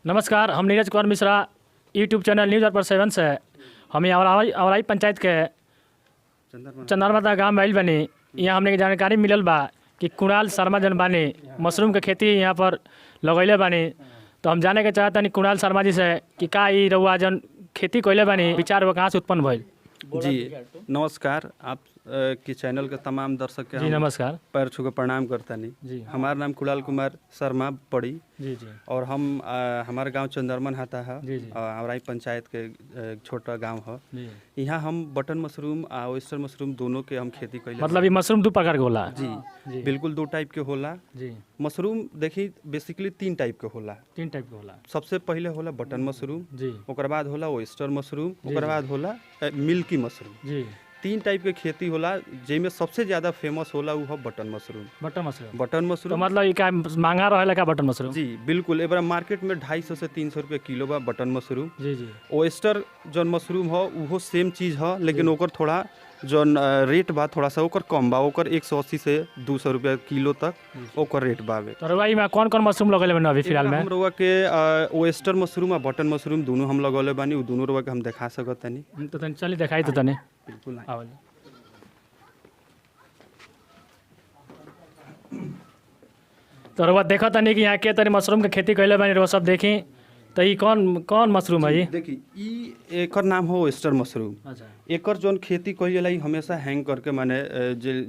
नमस्कार, हम Neeraj Kumar Mishra YouTube channel news 8/7 से हम अवराई पंचायत के चंदरमाता गाँव में आइल बनी। यहाँ हमने के जानकारी मिलल बा कि कुणाल शर्मा जन बानी मशरूम के खेती यहाँ पर लगैले बानी। तो हम जाने के चाहतनी कुणाल शर्मा जी से कि का ई रउआ जन खेती कइले बानी विचार वो कहाँ से उत्पन्न भइल। जी नमस्कार, आप के चैनल के तमाम दर्शक के जी नमस्कार, पैर छू के प्रणाम करता जी। नहीं। हमारा नाम कुणाल कुमार शर्मा पड़ी जी जी और हम हमारा गांव चंदरमन हाता है, जी जी अवराई पंचायत के छोटा गांव है। जी। यहाँ हम बटन मशरूम और ऑयस्टर मशरूम दोनों के हम खेती कैले। मतलब ये मशरूम दो प्रकार के होला। जी जी बिल्कुल दो टाइप के होला। जी, मशरूम देखी बेसिकली तीन टाइप के होला। तीन टाइप के होला। सबसे पहले होला बटन मशरूम, जी ओकर बाद होला ऑयस्टर मशरूम, जी, ओकर जी। बाद होला मिल्की मशरूम। जी, तीन टाइप के खेती होला, जेमे सबसे ज्यादा फेमस होला उ है button mushroom. Button mushroom. Button तो मशरूम मतलब ये का महंगा रहेला का बटन मशरूम? जी बिल्कुल, एबार मार्केट में 250 से 300 रुपये किलो बा बटन मशरूम। जी जी ऑयस्टर जौन मशरूम हो उहो सेम चीज़ है, लेकिन ओकर थोड़ा जौन रेट बा थोड़ा सा ओकर कम बा, ओकर 180 से 200 रुपये किलो तक ओकर रेट बावे। तो रउआ में कौन कौन मशरूम लगेले बनी अभी फिलहाल में? हम रउआ के ऑयस्टर मशरूम और बटन मशरूम दोनों हम लगौले बानी, उ दोनों रउआ के हम देखा सकत तनी। तो तनी चली दिखाई तो तनी। बिल्कुल आवल। तो रउआ देखा तनी कि यहाँ के तनी मशरूम के खेती कइले बानी, रउआ सब देखी। तो ये कौन कौन मशरूम है ये? देखी ई एकर नाम हो ऑयस्टर मशरूम। अच्छा, एकर जौन खेती कइल जाला ई हमेशा हैंग करके माने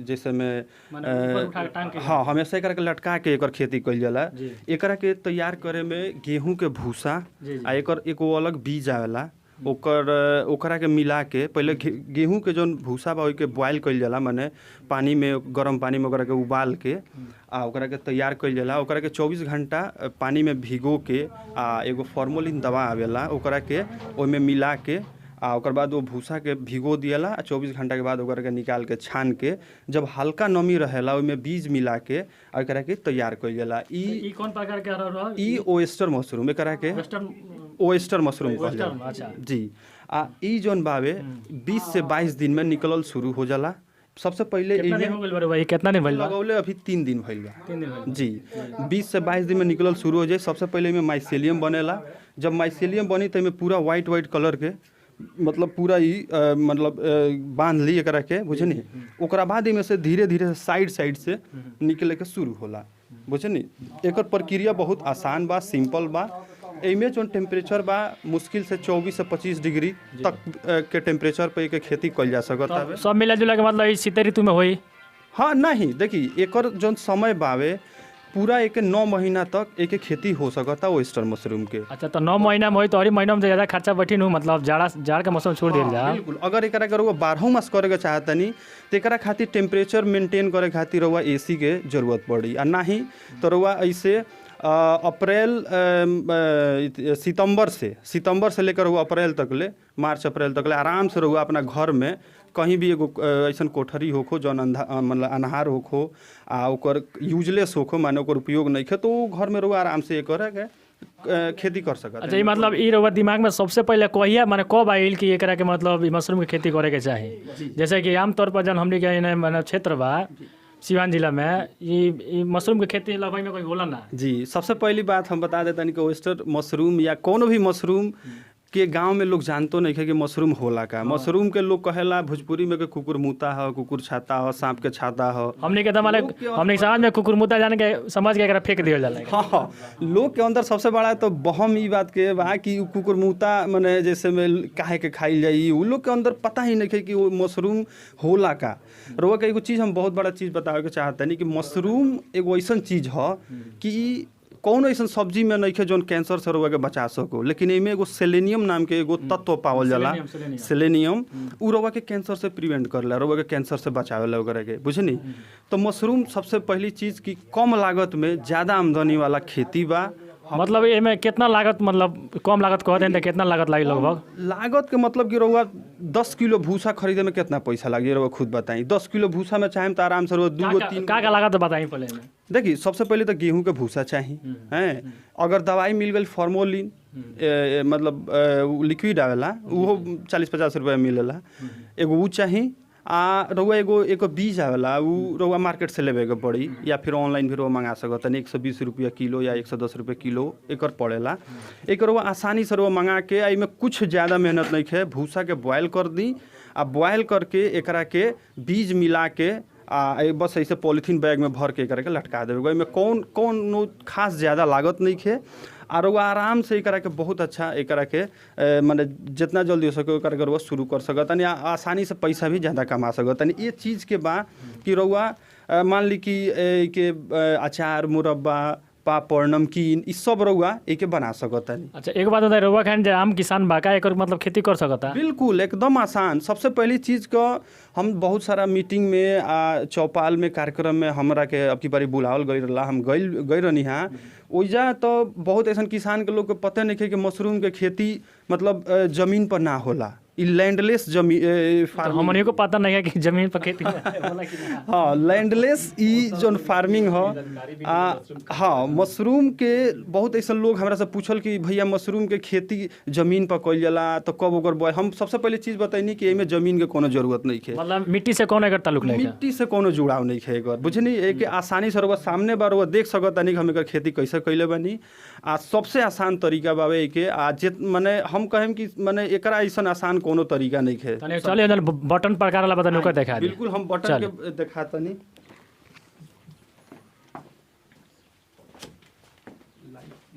जैसे में माने ऊपर उठा के टांग के? हाँ, हमेशा एकरा के लटका के एकर खेती कइल जाला। जी एकरा के तैयार करे में गेहूं के भूसा जी जी। आ एकर एगो अलग बीज आवेला, ओकरा के मिला के पहले गेहूं के जौन भूसा बा ओके बॉयल कइल जाला, माने पानी में गरम पानी में ओकरा के उबाल के आ ओकरा के तैयार कइल जाला। ओकरा के 24 घंटा पानी में भिगो के आ एगो फार्मोलिन दवा आवेला ओकरा के ओइमे मिला के आ ओकर बाद वो भूसा के भिगो दिएला आ 24 घंटा के बाद ओकरा के निकाल के छान के जब हल्का नमी रहेला ओइमे बीज मिला के आ एकरा के तैयार कइल जाला। ई कौन प्रकार के रहा? ई ऑयस्टर मशरूम, एकरा के वेस्टर्न ऑयस्टर मशरूम कहल वेस्टर्न, जाला। अच्छा। जी आ ई जौन बावे 20 से 22 दिन में निकलल शुरू हो जाला। सबसे पहले कितना दिन हो गइल बा भाई? कितना दिन भइल बा? लगौले अभी 3 दिन भइल बा। 3 दिन भइल। जी 20 से 22 दिन में निकलल शुरू हो जाए। सबसे पहले में माइसेलियम बनेला। जब माइसेलियम बनी तो पूरा वाइट कलर के मतलब पूरा ई बांध ली एकरा के, बुझनी। ओकरा बाद में से धीरे धीरे साइड से निकले के शुरू होला, बुझनी। एकर प्रक्रिया बहुत आसान बा, सिंपल बा। एमे जो टेम्परेचर बा मुश्किल से 24 से 25 डिग्री तक के टेम्परेचर पे के खेती कइल जा सकत है। सब मिला जुला के मतलब ई शीत ऋतु में होई? हाँ नहीं, देखी एकर जौन समय बावे पूरा एक 9 महीना तक एक खेती हो सकता ऑयस्टर मशरूम के। अच्छा, तो 9 महीना में होई तो और महीना में ज़्यादा खर्चा बैठी नु, मतलब जाड़ के मौसम छोड़ दिया जा। बिल्कुल, अगर एकरा के रउआ 12 मास करे के चाहतनी तो एकरा खातिर टेम्परेचर मेंटेन करे खातिर रउआ एसी के जरूरत पड़ी, आ नहीं तो रउआ ऐसे सितंबर से लेकर वो अप्रैल तक ले, मार्च अप्रैल तक ले आराम से रहुआ अपना घर में कहीं भी एगो ऐसन कोठरी होखो जौन मतलब अनहार होखो आ ओकर यूजलेस होखो, माने ओकर उपयोग नहीं खे, तो घर में रहुआ आराम से एकर के खेती कर सकत। अच्छा, ये मतलब ई रउआ दिमाग में सबसे पहले कहिया माने कब आइल कि एकरा के मतलब ई मशरूम के खेती करे के चाही? जैसे कि आमतौर पर जन हमनी के माने क्षेत्र बा सिवान जिला में ये मशरूम के खेती लगभग में कोई होला ना। जी सबसे पहली बात हम बता देता कि ऑयस्टर मशरूम या कोनो भी मशरूम के गांव में लोग जानतो नहीं है कि मशरूम होला का। मशरूम के लोग कहेला भोजपुरी में कि कुकुर मुता हो, कुकुर छाता हो, सांप के छाता हो। हमने के माने हमने समाज में कुकुर मुता जाने के समझ के एकरा फेंक दिया जाला। हाँ, लोग के अंदर सबसे बड़ा तो बहम ई बात के बा कि कुकुर मुता माने जैसे में काहे के खाइल जाई, उ लोग के अंदर पता ही नहीं है कि वो मशरूम होला का। रउआ के एगो चीज़ हम बहुत बड़ा चीज़ बतावे के चाहतनी कि मशरूम एगो ऐसन चीज़ है कि कौन ऐसा सब्जी में नहीं है जौन कैंसर से रउआ के बचा सको, लेकिन एमे एगो सेलेनियम नाम के एगो तत्व पावल जाला। सेलेनियम उ रउआ के कैंसर से प्रिवेंट करला, रउआ के कैंसर से बचावेला ओकरा के, बुझनी। तो मशरूम सबसे पहली चीज़ की कम लागत में ज़्यादा आमदनी वाला खेती बा। मतलब एमे कितना लागत, मतलब कम लागत कहते हैं तो कितना लागत लागी लगभग? लागत के मतलब कि रउआ 10 किलो भूसा खरीदे में कितना पैसा लागी रउआ खुद बताई। 10 किलो भूसा में चाहे तो आराम से रउआ 2-3 का लागत बताई पहले में। देखिए सबसे पहले तो गेहूं के भूसा चाहिए हैं। अगर दवाई मिल गई फार्मोलिन मतलब लिक्विड आवेला वो 40-50 रुपये मिलेला, एगो उ चाहिए। रउआ एगो बीज आवेला उ रउआ मार्केट से लेवे के पड़ी या फिर ऑनलाइन भी रउआ मंगा सकत तनी 120 रुपया किलो या 110 रुपये किलो एकर पड़ेला। एक रउआ आसानी से रउआ मंगा के एमे कुछ ज़्यादा मेहनत नहीं है, भूसा के बॉयल कर दी आ बॉयल करके एकरा के बीज मिला के बस ऐसे पॉलीथीन बैग में भर के एकरा के लटका देवे। एमे कौन खास ज़्यादा लागत नहीं है और वो आराम से एकरा के बहुत अच्छा एकरा के माने जितना जल्दी हो सके एकरा के रउआ शुरू कर सकतनी, आसानी से पैसा भी ज़्यादा कमा सकतनी। ये चीज़ के बा कि रउआ मान ली कि अचार मुरब्बा पापड़ नमकीन ई सब रउआ एके बना सकतनी। अच्छा एक बात बताइए, रउआ खान आम किसान बा का एकर मतलब खेती कर सकता? बिल्कुल एकदम आसान। सबसे पहली चीज़ का हम बहुत सारा मीटिंग में चौपाल में कार्यक्रम में हमरा के अब की बारी बुलावल गई रहा, हम गई रहनी हाँ। ओइजा तो बहुत ऐसा किसान के लोग के पता नहीं है कि मशरूम के खेती मतलब जमीन पर ना होला, ई लैंडलेस जमीन हमनियों को पता नहीं है कि जमीन पर खेती होला कि ना। हाँ लैंडलेस ई जोन फार्मिंग हो। हाँ मशरूम के बहुत ऐसा लोग हमरा से पूछल कि भैया मशरूम के खेती जमीन पर कइल जाला तो कब ओकर बोए। हम सबसे पहले चीज़ बताइनी कि एमे जमीन के कोनो जरूरत नहीं है, मतलब मिट्टी से कौन एकर ताल्लुक नहीं है, मिट्टी से कोनो जुड़ाव नहीं है एकर, बुझनी। एक आसानी से रउआ सामने बार रउआ देख सकतानी कि हम एकर खेती कैसे कइले बानी। सबसे आसान तरीका बावे एके माने हम कहेम कि माने एकरा ऐसा आसान कोनो तरीका नहीं है। तने चलिए जन बटन प्रकार वाला बटन ओकर दिखा दी। बिल्कुल हम बटन के दिखातनी।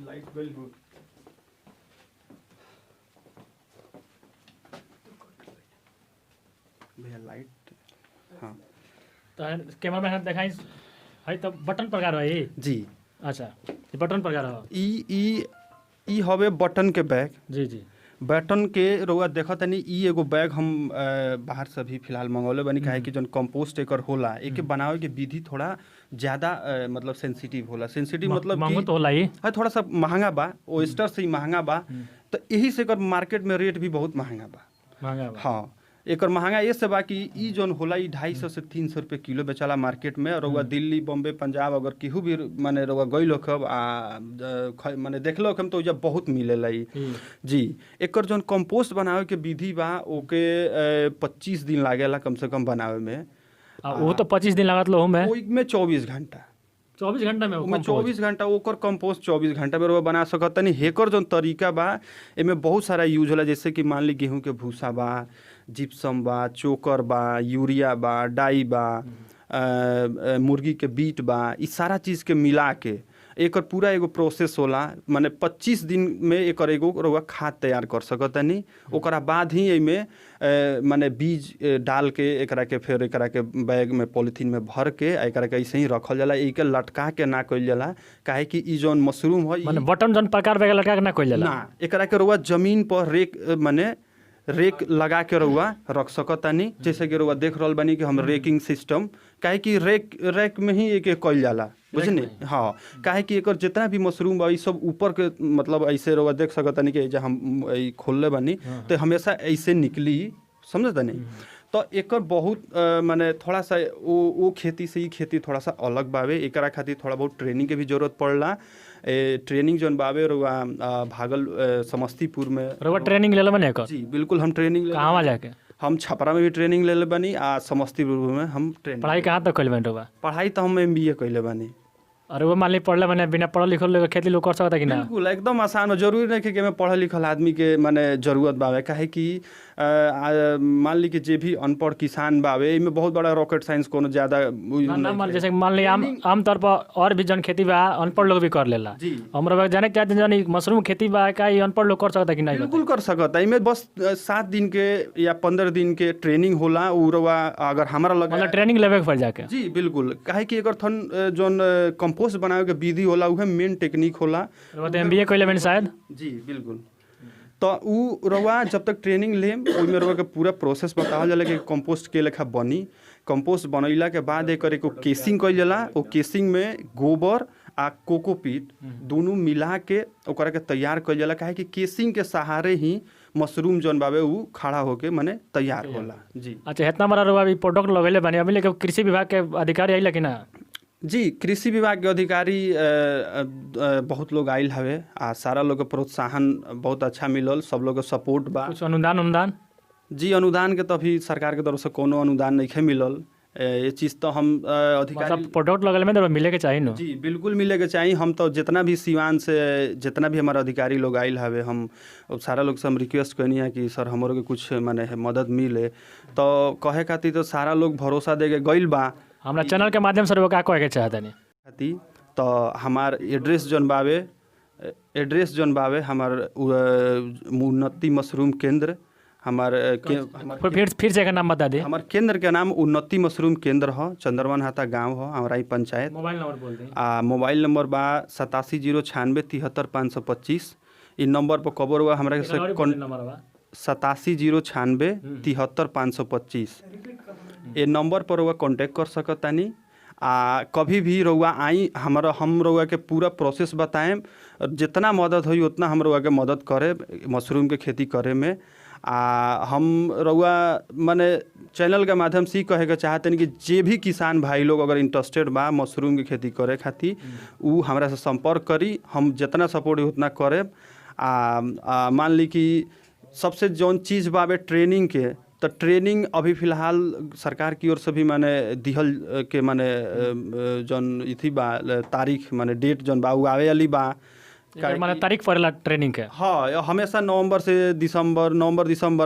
लाइट गइल हो भैया लाइट। हाँ तो कैमरा में दिखाई है तो बटन प्रकार है जी। अच्छा ये बटन प्रकार है। ई हवे बटन के बैग। जी जी बटन के रउआ देखतनी ई एगो बैग हम बाहर से भी फिलहाल मंगौले बनी, काहे कि जौन कंपोस्ट एकर होला एके बनावे के विधि थोड़ा ज़्यादा मतलब सेंसिटिव होला। सेंसिटिव मतलब महंगा तो होला ही है, थोड़ा सा महंगा बा, ओएस्टर से ही महंगा बा, तो यही से एकर मार्केट में रेट भी बहुत महंगा बा। हाँ एकर महंगा ये से बा कि ई जौन होला ई 250 से 300 रुपये किलो बेचाला मार्केट में। रउआ दिल्ली बॉम्बे पंजाब अगर केहू भी माने रउआ गइल होखब माने देखलो होखम तो ओइजा बहुत मिलेला ई जी। एकर जौन कंपोस्ट बनावे के विधि बा ओके 25 दिन लागेला कम से कम बनावे में। वो तो 25 दिन लागत लो में, ओइ में 24 घंटा 24 घंटा में 24 घंटा ओकर कंपोस्ट 24 घंटा में रउआ बना सकतनी। हेकर जौन तरीका बा एमे बहुत सारा यूज होला, जैसे कि मान ली गेहूं के भूसा बा, जिप्सम बा, चोकर बा, यूरिया बा, डाई बा, मुर्गी के बीट बा, ई सारा चीज़ के मिला के एकर पूरा एगो प्रोसेस होला। माने 25 दिन में एकर एगो रउआ खाद तैयार कर सकतनी। ओकरा बाद ही एमे माने बीज डाल के एकरा के फिर एकरा के बैग में पॉलीथीन में भर के एकरा के ऐसे ही रखल जाला। एके लटका के ना कइल जाला, काहे कि ई जौन मशरूम हो माने बटन जौन प्रकार बैग लटका के ना कइल जाला ना, एकरा के रउआ जमीन पर रेक लगा के रउआ रख सकतानी। जैसे कि रउआ देख रहल बानी कि हम रेकिंग सिस्टम, काहे कि रैक में ही एक कइल जाला, बुझनी। हाँ काहे कि एकर जितना भी मशरूम बा ई सब ऊपर के मतलब ऐसे रउआ देख सकतानी कि हम खोलले बानी तो हमेशा ऐसे निकली, समझतानी। तो एकर बहुत माने थोड़ा सा वो खेती से ही खेती थोड़ा सा अलग बावे। एकरा खातिर थोड़ा बहुत ट्रेनिंग के भी जरूरत पड़ला। ट्रेनिंग जौन बावे रउआ भागल समस्तीपुर में रउआ ट्रेनिंग ले बने एकर? जी बिल्कुल हम ट्रेनिंग ले कहाँ जाके? हम छपरा में भी ट्रेनिंग ले बानी आ समस्तीपुर में हम ट्रेनिंग। पढ़ाई कहाँ तक कइले बानी रउआ? पढ़ाई तो हम MBA कइले बानी। और वो मान ली पढ़ले बने बिना पढ़ल लिखल लोग खेती लोग कर सकता कि ना? बिल्कुल एकदम आसान हो। जरूरी नहीं कि में पढ़ल लिखल आदमी के माने जरूरत बावे, काहे कि मान ली कि जे भी अनपढ़ किसान बावे इनमें बहुत बड़ा रॉकेट साइंस कोनो ज़्यादा ना मान जैसे मान ली आमतौर पर और भी जन खेती बा अनपढ़ लोग भी कर लेला। हमरा जाने के चाहते जन मशरूम खेती बा का ये अनपढ़ लोग कर सकता कि नहीं? बिल्कुल कर सकता। इनमें बस 7 दिन के या 15 दिन के ट्रेनिंग होला। उरवा अगर हमारा लगा मतलब ट्रेनिंग लेवे के पड़ जाके? जी बिल्कुल, काहे कि एकर थन जौन कंपोस्ट बनावे के विधि होला उहे मेन टेक्निक होला। MBA कइले बानी शायद? जी बिल्कुल। तो उ रउआ जब तक ट्रेनिंग लेम ओइमे रउआ के पूरा प्रोसेस बतावल जाला कि कंपोस्ट के लेखा बनी। कंपोस्ट बनैला के बाद एकर एगो केसिंग कइल जाला। ओ केसिंग में गोबर आ कोकोपीट दोनों मिला के ओकरा के तैयार कइल जाला, काहे कि केसिंग के सहारे ही मशरूम जौन बावे उ खड़ा होके माने तैयार होला। जी अच्छा इतना बड़ा रउआ अभी प्रोडक्ट लगैले बानी, अभी लेके कृषि विभाग के अधिकारी आइला कि ना? जी कृषि विभाग के अधिकारी बहुत लोग आइल हवे आ सारा लोग के प्रोत्साहन बहुत अच्छा मिलल, सब लोग के सपोर्ट बा। कुछ अनुदान जी अनुदान के तो अभी सरकार के तरफ से कोनो अनुदान नहीं मिलल। ये चीज़ तो हम अधिकारी मतलब प्रोडक्ट लगल में तो मिले के चाहिए न। जी बिल्कुल मिले के चाहिए। हम तो जितना भी सिवान से जितना भी हमारा अधिकारी लोग आयल हवे, हम सारा लोग से हम रिक्वेस्ट करनी है कि सर हमरो के कुछ माने मदद मिले, तो कहे खातिर तो सारा लोग भरोसा दे के गइल बा। हमरा चैनल के माध्यम से का कहे के चाहतनी खातिर तो हमार एड्रेस जौन बावे हमार उन्नति मशरूम केंद्र, हमार फिर से एक नाम बता दे। हमार केंद्र के नाम उन्नति मशरूम केंद्र ह, चंद्रवन हाथा गाँव ह, हमारा ही पंचायत। मोबाइल नंबर बोल दे। मोबाइल नंबर बा 8709673525। इ नंबर पर कबर हुआ हमरा से 8709673525। ये नंबर पर रउआ कांटेक्ट कर सकतानी। कभी भी रउआ आई हम रउआ के पूरा प्रोसेस बताएम, जितना मदद होई उतना हम रउआ के मदद करे मशरूम के खेती करे में। हम रउआ माने चैनल के माध्यम से कहे के चाहते हैं कि जे भी किसान भाई लोग अगर इंटरेस्टेड बा मशरूम के खेती करे खातिर उ हमरा से संपर्क करी, हम जितना सपोर्ट उतना करे। मान ली कि सबसे जौन चीज़ बावे ट्रेनिंग के, तो ट्रेनिंग अभी फ़िलहाल सरकार की ओर से भी माने दिहल के माने जौन इथी बा तारीख माने डेट जौन बा उ आवे वाली बा। माने तारीख पड़ेला ट्रेनिंग के। हाँ हमेशा नवंबर दिसंबर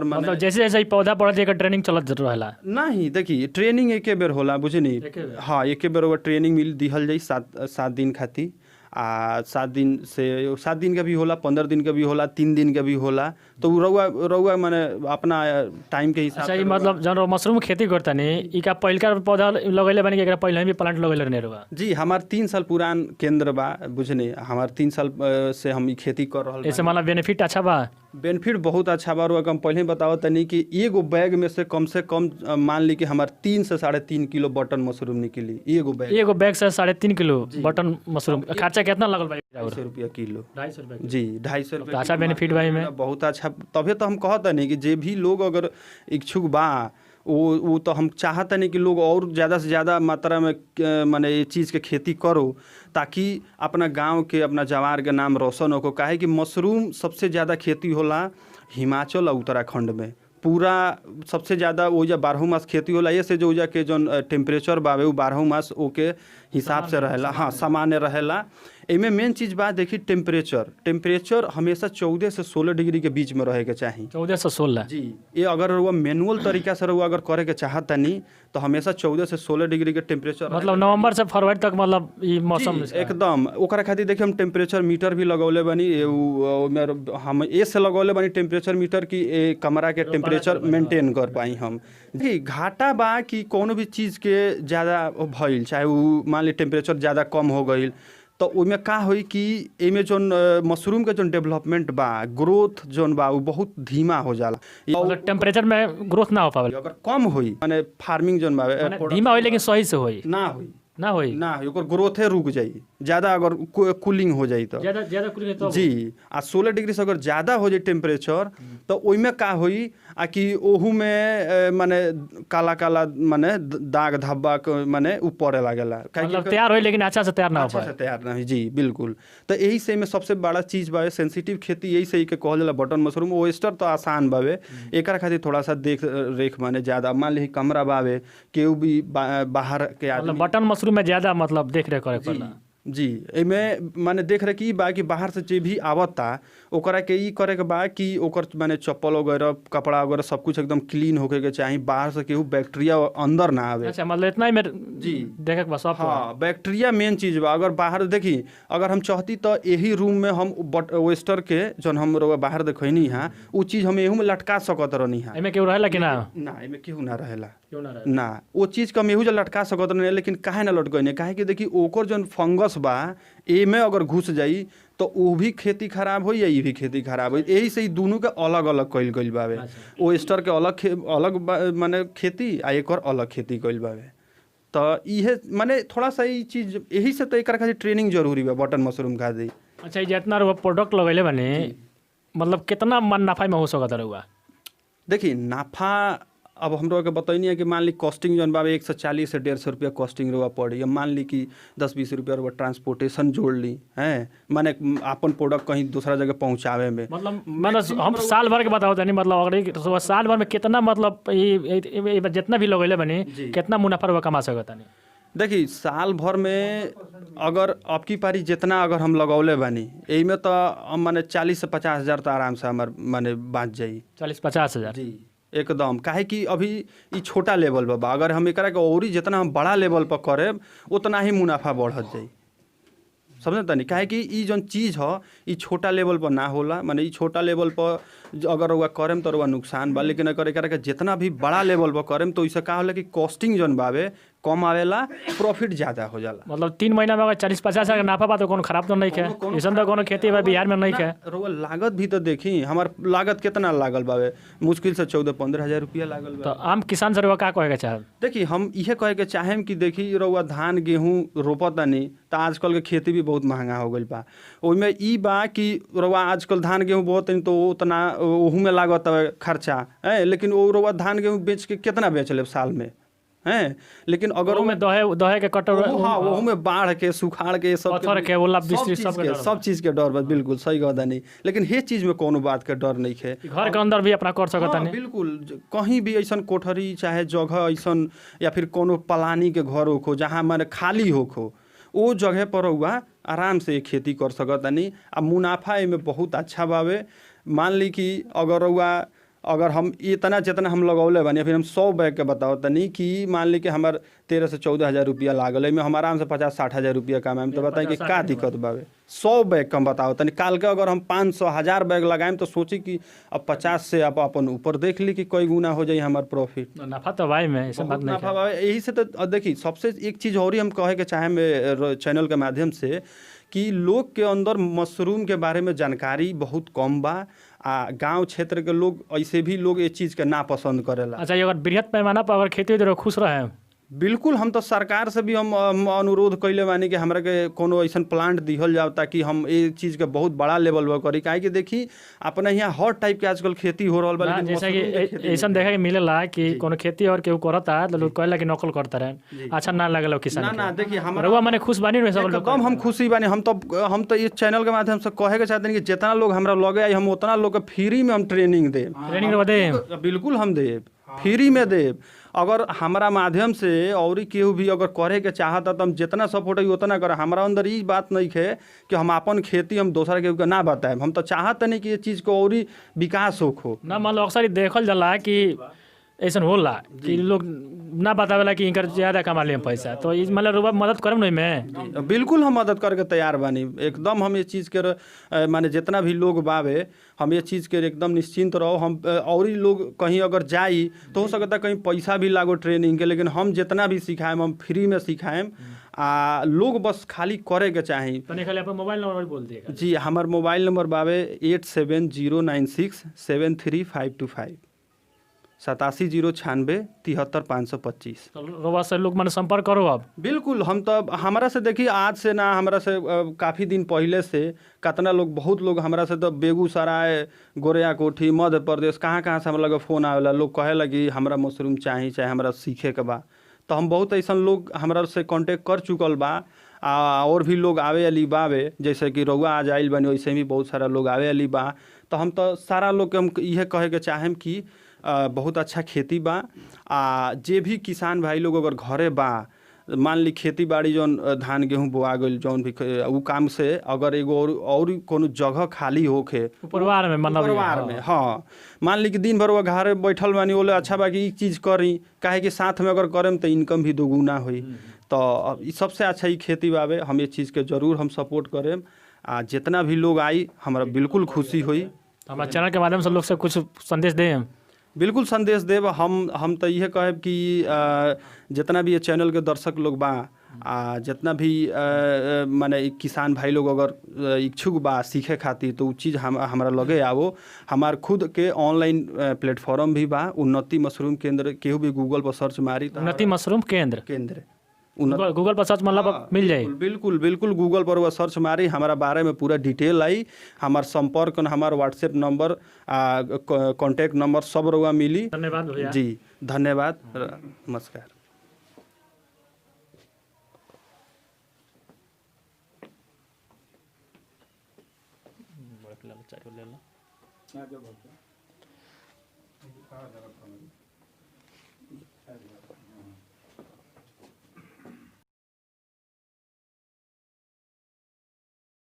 मतलब जैसे जैसे पौधा बढ़त जाएगा ट्रेनिंग चलत रहेला। नहीं देखिए ट्रेनिंग एके बेर होला बुझनी। हाँ एके बेर वो ट्रेनिंग मिल दिहल जाई 7 दिन खातिर। 7 दिन का भी होला, 15 दिन का भी होला, 3 दिन का भी होला। तो रउआ माने अपना टाइम के हिसाब से। मतलब जन मशरूम खेती करता नहीं इका पहिलका पौधा लगैले बनी एकरा पहले भी प्लांट लगैले रहने रहुआ। जी हमार 3 साल पुरान केंद्र बा बुझनी। हमार 3 साल से हम ई खेती कर रहल। ऐसे मतलब बेनिफिट अच्छा बा। बेनिफिट बहुत अच्छा बा। रउआ हम पहले बताओ तनी कि एगो बैग में से कम मान ली कि हमार 3 से 3.5 किलो बटन मशरूम निकली। एगो बैग से 3.5 किलो बटन मशरूम। खर्चा कितना लगल भाई? 250 रुपया किलो। 250 रुपया जी 250 रुपया। अच्छा बेनिफिट भाई में बहुत अच्छा। तभी तो हम कहता नहीं कि जे भी लोग अगर इच्छुक बा वो तो हम चाहते नहीं कि लोग और ज़्यादा से ज़्यादा मात्रा में माने ये चीज़ के खेती करो, ताकि अपना गांव के अपना जवार के नाम रोशन हो। काहे कि मशरूम सबसे ज़्यादा खेती होला हिमाचल और उत्तराखंड में। पूरा सबसे ज़्यादा वो जा 12 मास खेती होला। ये से जो जा के जो टेम्परेचर बावे वो 12 मास ओके हिसाब से रहेला। हाँ सामान्य रहेला। इमें मेन चीज़ बात देखी टेम्परेचर हमेशा 14 से 16 डिग्री के बीच में रहे के चाहिए। 14 से 16 जी। ये अगर वो मैनुअल तरीका से वो अगर करे के चाहता नहीं तो हमेशा 14 से 16 डिग्री के टेम्परेचर मतलब नवंबर से फरवरी तक मतलब ये मौसम एकदम। ओकरा खातिर देखिए हम टेम्परेचर मीटर भी लगौले बनी। हम से लगौले बनी टेम्परेचर मीटर की कमरा के टेम्परेचर मेंटेन कर पाई हम। देखिए घाटा बा कि कोनो भी चीज़ के ज़्यादा भइल, चाहे वो मान ली टेम्परेचर ज़्यादा कम हो गई तो उनमें का होई कि एमे जोन मशरूम के जोन डेवलपमेंट बा ग्रोथ जोन बा वो बहुत धीमा हो जाला। मतलब टेम्परेचर में ग्रोथ ना हो पावे। अगर कम होई माने फार्मिंग जोन बा धीमा होई लेकिन सही से होई ना होई ओकर ग्रोथे रुक जाई। ज़्यादा अगर कूलिंग हो जाई तो ज़्यादा कूलिंग तो जी 16 डिग्री से अगर ज़्यादा हो जाए टेम्परेचर तो ओइमे का होई कि ओहू में माने काला माने दाग धब्बा माने ऊपर लागेला। मतलब तैयार होई लेकिन अच्छा से तैयार ना हो पाए। तैयार ना जी बिल्कुल। तो यही से में सबसे बड़ा चीज़ बावे सेंसिटिव खेती। यही से के कहल जाला बटन मशरूम। ओएस्टर तो आसान बावे, एकरा खातिर थोड़ा सा देख रेख माने ज़्यादा। मान ली कमरा बावे केहू भी बाहर के आदमी बटन मशरूम में ज़्यादा मतलब देख रेख करे पड़ला। जी एमे माने देख रहे कि बा कि बाहर से जे भी आवता ओकरा के ई करे के बा कि ओकर माने चप्पल वगैरह कपड़ा वगैरह सब कुछ एकदम क्लीन होके के चाहिए। बाहर से केहू बैक्टीरिया अंदर ना आवे। अच्छा मतलब इतना ही में जी देखे के बस। हाँ बैक्टीरिया मेन चीज़ बा। अगर बाहर देखी अगर हम चाहती तो यही रूम में हम वेस्टर के जौन हम बाहर देखनी है वो चीज़ हम एहू में लटका सकत रहनी है। एमे केहू रहेला कि ना? ना एमे केहू ना रहेला ना वो चीज़ के हम एहू लटका सकत रहनी। लेकिन काहे ना लटकने काहे कि देखी ओकर जौन फंगस बा एमे अगर घुस जाई तो वो भी खेती खराब हो या ये भी खेती खराब हो। यही से दोनों के अलग अलग कइल गइल बावे। ओएस्टर के अलग माने खेती आ एक और अलग खेती कइल बावे। तो इहे माने थोड़ा सा ये चीज़ यही से तो एकरा खातिर ट्रेनिंग जरूरी बा बटन मशरूम खातिर। अच्छा ये जितना रहुआ प्रोडक्ट लगैले बने मतलब कितना मन नफा में हो सकता रहुआ? देखिए नफा अब हम लोग के बतैनी है कि मान ली कॉस्टिंग जौन बा 140 से 150 रुपया कॉस्टिंग रुआ पड़ी। अब मान ली कि 10-20 रुपया रुआ ट्रांसपोर्टेशन जोड़ ली हैं, माने अपन प्रोडक्ट कहीं दूसरा जगह पहुँचावे में। मतलब हम साल भर के बताओ तनी, मतलब अगर साल भर में कितना, मतलब ये जितना भी लगैले बनी कितना मुनाफा रुआ कमा सकत तानी? देखी साल भर में अगर अब की पारी जितना अगर हम लगौले बानी एही में तो माने 40 से 50 हज़ार तो आराम से हमार माने बाँच जाई। 40-50 हज़ार जी एकदम, काहे कि अभी ई छोटा लेवल पर बा। अगर हम एकरा के औरी जितना हम बड़ा लेवल पर करेब उतना ही मुनाफा बढ़त जाई, समझ तनी। काहे कि ई जौन चीज़ ह ई छोटा लेवल पर ना होला, माने ई छोटा लेवल पर अगर रउआ करेम तो रउआ नुकसान बा। लेकिन अगर एकरा के जितना भी बड़ा लेवल पर करेम तो इससे का होला कि कॉस्टिंग जौन बावे कम आवेला, प्रॉफिट ज़्यादा हो जाला। मतलब 3 महीना में अगर 40-50 हज़ार का नाफा बा तो कोनो खराब तो नहीं है? ऐसा तो कोनो खेती बा बिहार में नहीं है। रउआ लागत भी तो देखी, हमार लागत कितना लागल बावे, मुश्किल से 14-15 हज़ार रुपया लागल बा। तो आम किसान से रउआ का कहे के चाहे? देखी हम इहे कहे के चाहेम कि देखी रउआ धान गेहूँ रोपतानी तो आजकल के खेती भी बहुत महंगा हो गई बा। ओइमे ई बा कि रउआ आजकल धान गेहूँ बोतनी तो उतना ओहू में लागत खर्चा है, लेकिन वो रउआ धान गेहूँ बेच के कितना बेच लेब साल में हैं। लेकिन अगर में दहे के कटर, हाँ ओहू में बाढ़ के सुखाड़ के सब पत्थर के ओला बिजली सब चीज़ के डर बा। बिल्कुल सही कहता नहीं, लेकिन हे चीज़ में कोनो बात के डर नहीं है। घर के अंदर भी अपना कर सकता नहीं। बिल्कुल कहीं भी ऐसा कोठरी चाहे जगह ऐसा या फिर कोनो पलानी के घर होखो जहाँ माने खाली होखो वो जगह पर रउआ आराम से खेती कर सकता नहीं। आ मुनाफा एमे बहुत अच्छा बावे। मान ली कि अगर रउआ अगर हम इतना जितना हम लगौले बानी, फिर हम 100 बैग के बताओ तनी कि मान ली कि हमार 13 से 14 हज़ार रुपया लागल, में हम आराम से 50-60 हज़ार रुपया कमाएम तो बताएं कि का दिक्कत बावे। 100 बैग कम बताओ तनी, काल के अगर हम 500-1000 बैग लगाएम तो सोची कि अब 50 से आप अपन ऊपर देख ली कि कई गुना हो जाए हमार प्रॉफिट। नफा तो भाई में ऐसा बात नहीं है। यही से तो देखी सबसे एक चीज़ और ही हम कहे के चाहे चैनल के माध्यम से कि लोग के अंदर मशरूम के बारे में जानकारी बहुत कम बा। गांव क्षेत्र के लोग ऐसे भी लोग ये चीज़ के ना पसंद करेला। अच्छा, अगर बृहद पैमाना पर अगर खेती हो तो खुश रहे? बिल्कुल, हम तो सरकार से भी हम अनुरोध कैले बानी कि हमरा के कोनो ऐसा प्लांट दिहल जाओ ताकि हम ये चीज़ के बहुत बड़ा लेवल पर करी। काहे कि देखी अपने यहाँ हर टाइप के आजकल खेती हो रहा बा। जैसे कि ऐसा देखे के मिलेला कि कोनो खेती और केहू करता तो लोग कहला कि नकल करता रहे, अच्छा ना लगल किसान। ना देखिए हमारा रउआ माने खुश बानी सब लोग? एकदम हम खुशी बानी। हम तो इस चैनल के माध्यम से कहे के चाहते हैं कि जितना लोग हमरा लगे आई हम उतना लोग के फ्री में हम ट्रेनिंग दे। बिल्कुल हम दे, फ्री में दे। अगर हमारा माध्यम से और केहू भी अगर करे के चाहता तो हम जितना सपोर्ट है उतना करे। हमारा अंदर ये बात नहीं है कि हम अपन खेती हम दूसरा केहू के ना बताएं। हम तो चाहते नहीं कि ये चीज़ को और विकास हो ना। मान लो अक्सर देखल जाला कि ऐसा होला कि लोग ना बतावेला कि इनकर ज़्यादा कमा लें पैसा, तो इस मतलब रुपया मदद करम नहीं मैं? बिल्कुल हम मदद करके तैयार बानी। एकदम हम ये चीज़ के माने जितना भी लोग बावे हम ये चीज़ के एकदम निश्चिंत रहो। हम और ही लोग कहीं अगर जाई तो हो सकता कहीं पैसा भी लागो ट्रेनिंग के, लेकिन हम जितना भी सिखाएम हम फ्री में सिखाएम। लोग बस खाली करे के चाही। खाली अपन मोबाइल नंबर बोल दिए। जी हमार मोबाइल नंबर बावे 8709673525 8709673525। तो से लोग मैंने संपर्क करो अब। बिल्कुल, हम तो हमारा से देखिए आज से ना, हमारा से काफ़ी दिन पहले से कितना लोग बहुत लोग हमारा से तो बेगूसराय, गोरिया कोठी, मध्य प्रदेश कहाँ से हमारा लगे फ़ोन आवेला। लोग कहे लगी हमरा मशरूम चाहे हमरा सीखे के बा। तो हम बहुत ऐसा लोग हमारा से कांटेक्ट कर चुकल बा। और भी लोग आवे अली बावे, जैसे कि रउआ आज आइल बनी वैसे भी बहुत सारा लोग आवे अली बा। तो हम तो सारा लोग के हम यह कहे के चाहेम कि बहुत अच्छा खेती बा। जे भी किसान भाई लोग अगर घरे बा, मान ली खेती बाड़ी जौन धान गेहूँ बोआ गई जौन भी उ काम से अगर एगो और कोनो जगह खाली होखे परिवार में, मतलब परिवार में, हाँ मान ली कि दिन भर वो घर बैठल बानी बोले अच्छा बा कि चीज़ करी, काहे कि साथ में अगर करेम तो इनकम भी दोगुना हुई। तो सबसे अच्छा ही खेती बावे। हम ये चीज़ के जरूर हम सपोर्ट करेम। जितना भी लोग आई हमारा बिल्कुल खुशी हुई। हमारे चैनल के माध्यम से लोग से कुछ संदेश दें? बिल्कुल संदेश देव। हम तो यह कहब कि जितना भी ये चैनल के दर्शक लोग बा, जितना भी माने किसान भाई लोग अगर इच्छुक बा सीखे खातिर तो वो चीज़ हमारा लगे आवो। हमार खुद के ऑनलाइन प्लेटफॉर्म भी बा, उन्नति मशरूम केंद्र। केहू भी गूगल पर सर्च मारी तो उन्नति मशरूम केंद्र गूगल पर सर्च मतलब मिल जाए। बिल्कुल बिल्कुल गूगल पर वह सर्च मारी, हमारा बारे में पूरा डिटेल आई, हमार संपर्क हमार व्हाट्सएप नंबर कॉन्टैक्ट नंबर सब रउआ मिली। धन्यवाद भैया। जी धन्यवाद, नमस्कार। ले लो।